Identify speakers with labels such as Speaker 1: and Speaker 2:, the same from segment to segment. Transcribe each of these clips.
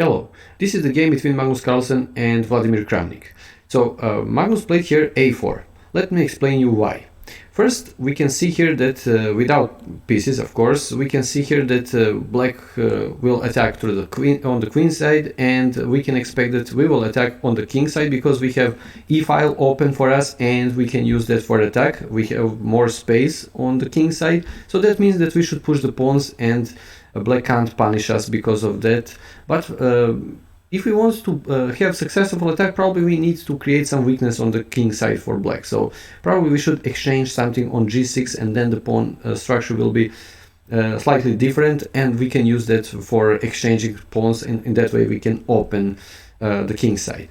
Speaker 1: Hello, this is the game between Magnus Carlsen and Vladimir Kramnik. So Magnus played here a4. Let me explain you why. First, we can see here that without pieces, of course, we can see here that black will attack to the queen on the queen side, and we can expect that we will attack on the king side because we have e-file open for us and we can use that for attack. We have more space on the king side, so that means that we should push the pawns, and black can't punish us because of that. But if we want to have successful attack, probably we need to create some weakness on the king side for black. So probably we should exchange something on g6, and then the pawn structure will be slightly different, and we can use that for exchanging pawns, and in that way we can open the king side.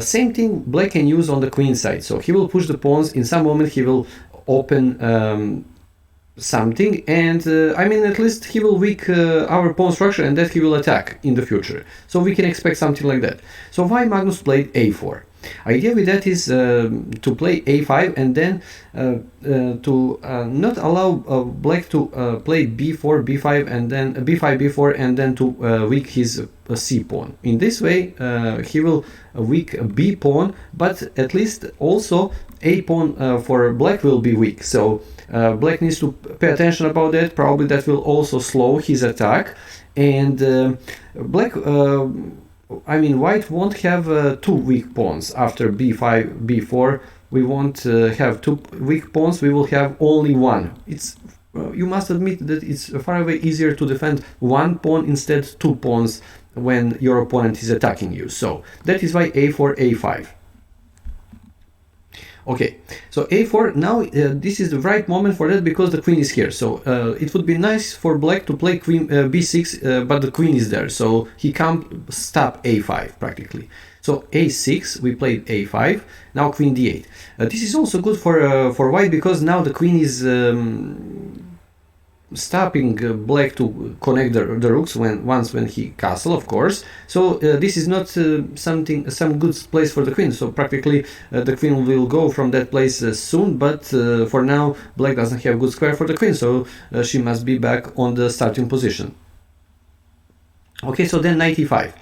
Speaker 1: Same thing black can use on the queen side. So he will push the pawns. In some moment he will open something, and I mean, at least he will weak our pawn structure, and that he will attack in the future. So we can expect something like that. So why Magnus played a4? Idea with that is to play a5, and then to not allow black to play b4, b5, and then b5, b4, and then to weak his c pawn. In this way he will weak b pawn, but at least also a pawn for black will be weak. So black needs to pay attention about that. Probably that will also slow his attack, and black I mean, white won't have two weak pawns after b5, b4. We won't have two weak pawns, we will have only one. It's you must admit that it's far away easier to defend one pawn instead two pawns when your opponent is attacking you. So that is why a4, a5. Okay, so a4, now this is the right moment for that because the queen is here. So it would be nice for black to play queen b6, but the queen is there, so he can't stop a5 practically. So a6, we played a5, now queen d8. This is also good for white because now the queen is stopping black to connect the rooks when he castle, of course. So this is not some good place for the queen. So practically the queen will go from that place soon, but for now black doesn't have good square for the queen, so she must be back on the starting position. Okay, so then knight e5.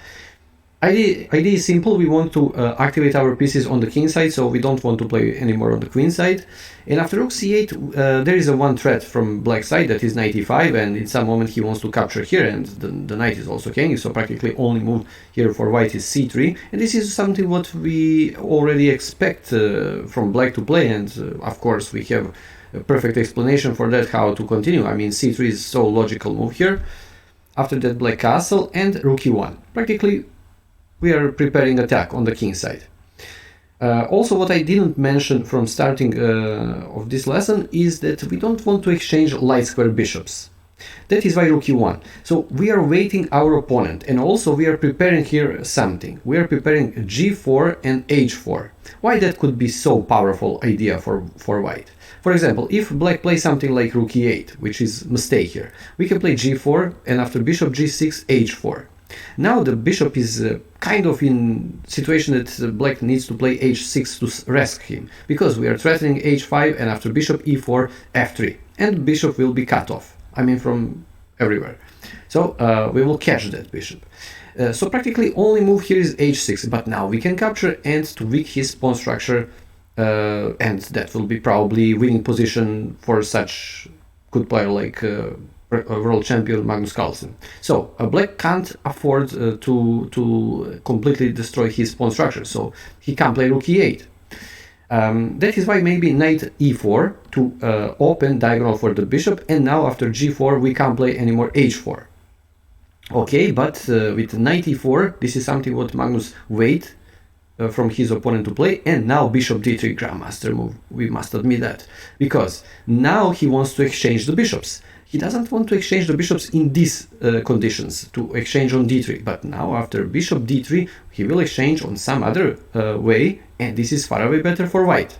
Speaker 1: Idea is simple. We want to activate our pieces on the king side, so we don't want to play anymore on the queen side. And after rook c8, there is a one threat from black side, that is knight e5, and in some moment he wants to capture here, and the knight is also hanging, so practically only move here for white is c3. And this is something what we already expect from black to play, and of course we have a perfect explanation for that, how to continue. I mean, c3 is so logical move here. After that, black castle and rook e1. Practically we are preparing attack on the king side. Also, what I didn't mention from starting of this lesson is that we don't want to exchange light square bishops. That is why rook e1. So we are waiting our opponent, and also we are preparing here something. We are preparing g4 and h4. Why that could be so powerful idea for white? For example, if black plays something like rook e8, which is mistake here, we can play g4, and after bishop g6, h4. Now the bishop is kind of in situation that black needs to play h6 to rescue him, because we are threatening h5, and after bishop e4, f3, and bishop will be cut off, I mean from everywhere. So we will catch that bishop. So practically only move here is h6, but now we can capture and to weak his pawn structure, and that will be probably winning position for such good player like world champion Magnus Carlsen. So black can't afford to completely destroy his pawn structure, so he can't play rook e8. That is why maybe knight e4 to open diagonal for the bishop, and now after g4 we can't play anymore h4. Okay, but with knight e4, this is something what Magnus wait from his opponent to play, and now bishop d3, grandmaster move, we must admit that, because now he wants to exchange the bishops. He doesn't want to exchange the bishops in these conditions, to exchange on d3, but now after bishop d3 he will exchange on some other way, and this is far away better for white.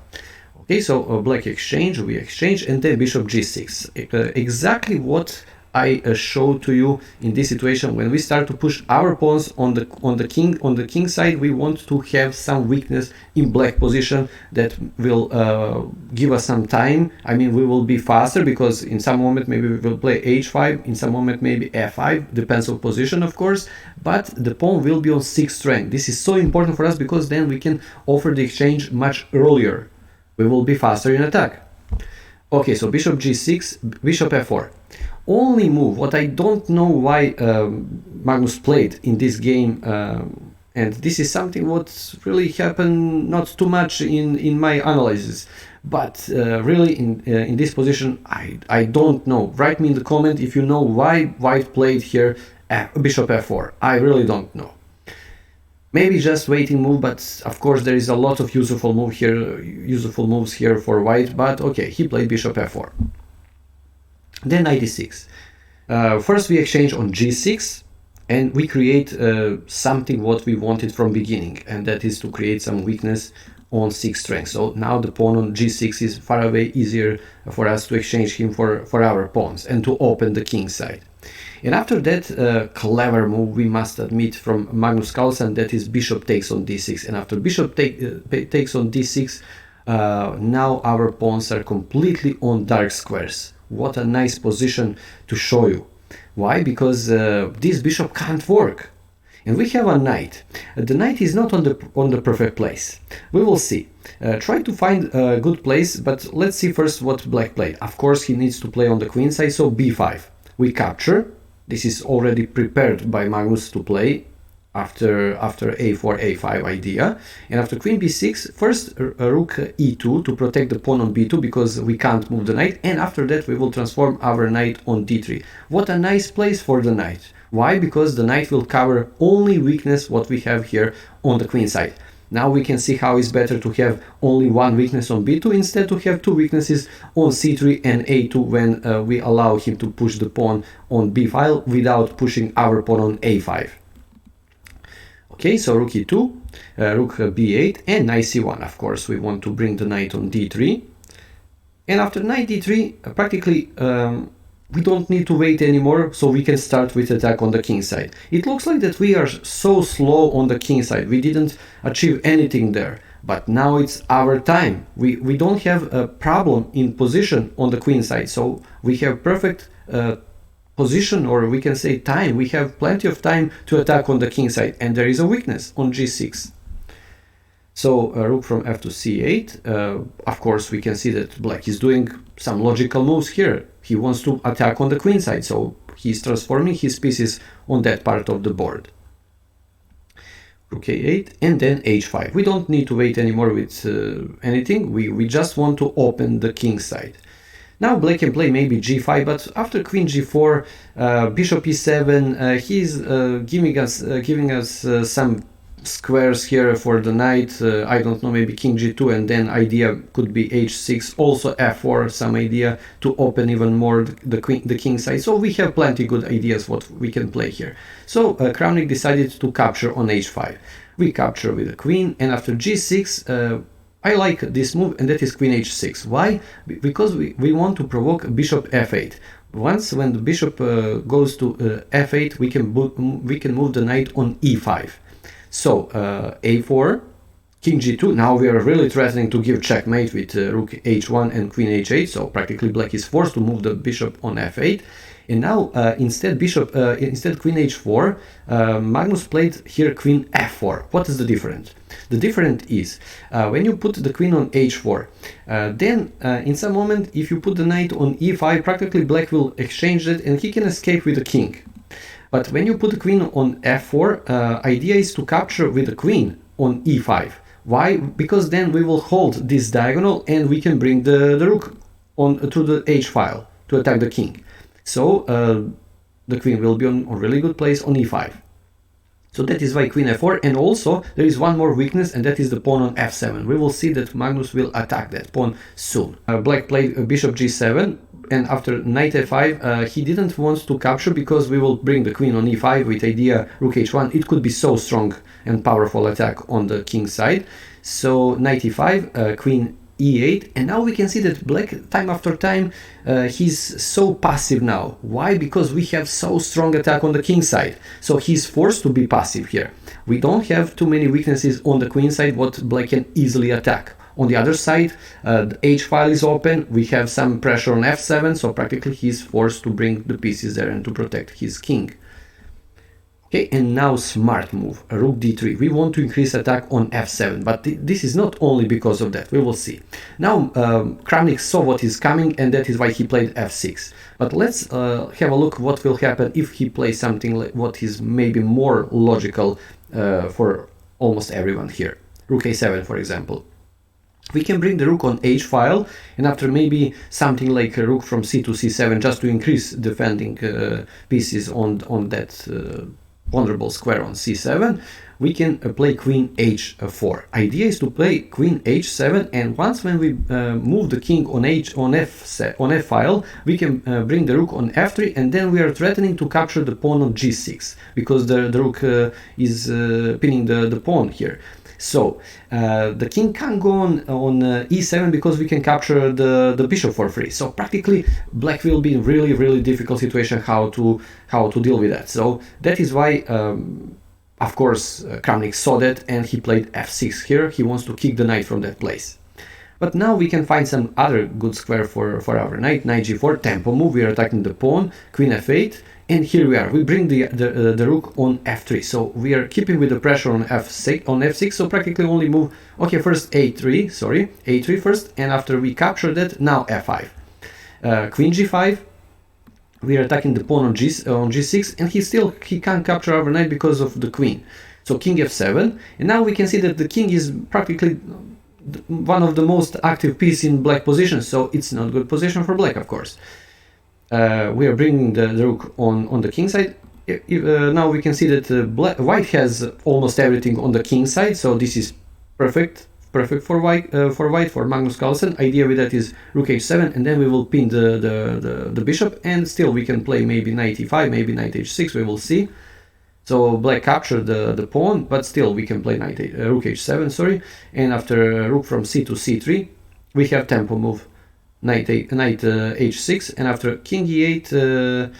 Speaker 1: Okay, so black exchange, we exchange, and then bishop g6. Exactly what I showed to you in this situation. When we start to push our pawns on the king side, we want to have some weakness in black position that will give us some time. I mean, we will be faster because in some moment maybe we will play h5, in some moment maybe f5, depends on position of course, but the pawn will be on 6th rank. This is so important for us because then we can offer the exchange much earlier. We will be faster in attack. Okay, so bishop g6, bishop f4. Only move, what I don't know why Magnus played in this game, and this is something what really happened not too much in my analysis, but really in this position I don't know. Write me in the comment if you know why white played here bishop f4. I really don't know. Maybe just waiting move, but of course there is a lot of useful moves here for white, but okay, he played bishop f4. Then knight e6. First we exchange on g6 and we create something what we wanted from beginning, and that is to create some weakness on 6th rank. So now the pawn on g6 is far away easier for us to exchange him for our pawns and to open the king side. And after that clever move, we must admit, from Magnus Carlsen, that is bishop takes on d6. And after bishop takes on d6, now our pawns are completely on dark squares. What a nice position to show you. Why? Because this bishop can't work. And we have a knight. The knight is not on the perfect place. We will see. Try to find a good place, but let's see first what black played. Of course, he needs to play on the queen side, so b5. We capture. This is already prepared by Magnus to play after a4, a5 idea. And after queen b6, first rook e2 to protect the pawn on b2 because we can't move the knight. And after that, we will transform our knight on d3. What a nice place for the knight. Why? Because the knight will cover only weakness what we have here on the queen side. Now we can see how it's better to have only one weakness on b2 instead to have two weaknesses on c3 and a2 when we allow him to push the pawn on b file without pushing our pawn on a5. Okay, so rook e2, rook b8 and knight c1. Of course, we want to bring the knight on d3. And after knight d3, practically we don't need to wait anymore, so we can start with attack on the king side. It looks like that we are so slow on the king side. We didn't achieve anything there. But now it's our time. We don't have a problem in position on the queen side. So we have perfect position, or we can say time. We have plenty of time to attack on the king side. And there is a weakness on g6. So rook from f to c8. Of course, we can see that black is doing some logical moves here. He wants to attack on the queen side, so he's transforming his pieces on that part of the board. Rook a8 and then h5. We don't need to wait anymore with anything. We just want to open the king side. Now black can play maybe g5, but after queen g4, bishop e7, he's giving us some squares here for the knight. I don't know, maybe king g2, and then idea could be h6, also f4, some idea to open even more the king side. So we have plenty good ideas what we can play here. So Kramnik decided to capture on h5. We capture with the queen, and after g6 I like this move, and that is queen h6. Why? Because we want to provoke bishop f8. Once when the bishop goes to f8, we can move the knight on e5. So a4, king g2. Now we are really threatening to give checkmate with rook h1 and queen h8. So practically black is forced to move the bishop on f8. And now instead queen h4, Magnus played here queen f4. What is the difference? The difference is when you put the queen on h4, then in some moment if you put the knight on e5, practically black will exchange it and he can escape with the king. But when you put the queen on f4, idea is to capture with the queen on e5. Why? Because then we will hold this diagonal and we can bring the rook on to the h file to attack the king. So the queen will be on a really good place on e5. So that is why queen f4, and also there is one more weakness, and that is the pawn on f7. We will see that Magnus will attack that pawn soon. Black played bishop g7, and after knight f5 he didn't want to capture because we will bring the queen on e5 with idea rook h1. It could be so strong and powerful attack on the king side. So knight e5, queen e8, and now we can see that black time after time he's so passive now. Why? Because we have so strong attack on the king side, so he's forced to be passive here. We don't have too many weaknesses on the queen side what black can easily attack. On the other side, the h file is open, we have some pressure on f7, so practically he's forced to bring the pieces there and to protect his king. Okay, and now smart move, rook d3. We want to increase attack on f7, but this is not only because of that, we will see. Now Kramnik saw what is coming, and that is why he played f6. But let's have a look what will happen if he plays something like what is maybe more logical for almost everyone here. Rook a7, for example. We can bring the rook on h file, and after maybe something like a rook from c to c7 just to increase defending pieces on that vulnerable square on c7, we can play queen h4. Idea is to play queen h7, and once when we move the king on f file, we can bring the rook on f3, and then we are threatening to capture the pawn on g6 because the rook is pinning the pawn here. So the king can't go on e7 because we can capture the bishop for free. So practically black will be in really difficult situation how to deal with that. So that is why of course Kramnik saw that and he played f6 here. He wants to kick the knight from that place. But now we can find some other good square for our knight. Knight g4, tempo move, we are attacking the pawn, queen f8, and here we are. We bring the rook on f3, so we are keeping with the pressure on f6, so practically only move, okay, first a3 first, and after we capture that, now f5. Queen g5, we are attacking the pawn on g6, and he can't capture our knight because of the queen. So king f7, and now we can see that the king is practically one of the most active piece in black position, so it's not good position for black, of course. We are bringing the rook on the king side. Now we can see that white has almost everything on the king side, so this is perfect for white, for Magnus Carlsen. Idea with that is rook h7, and then we will pin the bishop, and still we can play maybe knight e5, maybe knight h6, we will see. So black captured the pawn, but still we can play rook h7, sorry, and after rook from c to c3, we have tempo move, knight h6, and after king e8,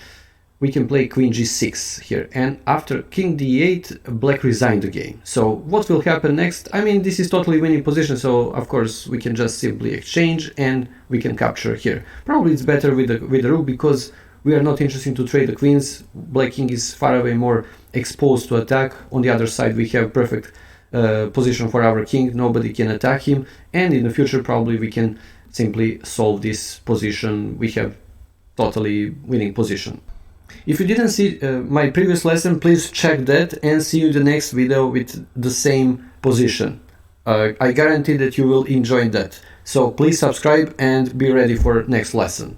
Speaker 1: we can play queen g6 here, and after king d8, black resigned the game. So what will happen next? I mean, this is totally winning position, so of course we can just simply exchange and we can capture here. Probably it's better with the rook because we are not interested to trade the queens. Black king is far away more exposed to attack. On the other side we have perfect position for our king, nobody can attack him, and in the future probably we can simply solve this position. We have totally winning position. If you didn't see my previous lesson, please check that and see you in the next video with the same position. I guarantee that you will enjoy that. So please subscribe and be ready for next lesson.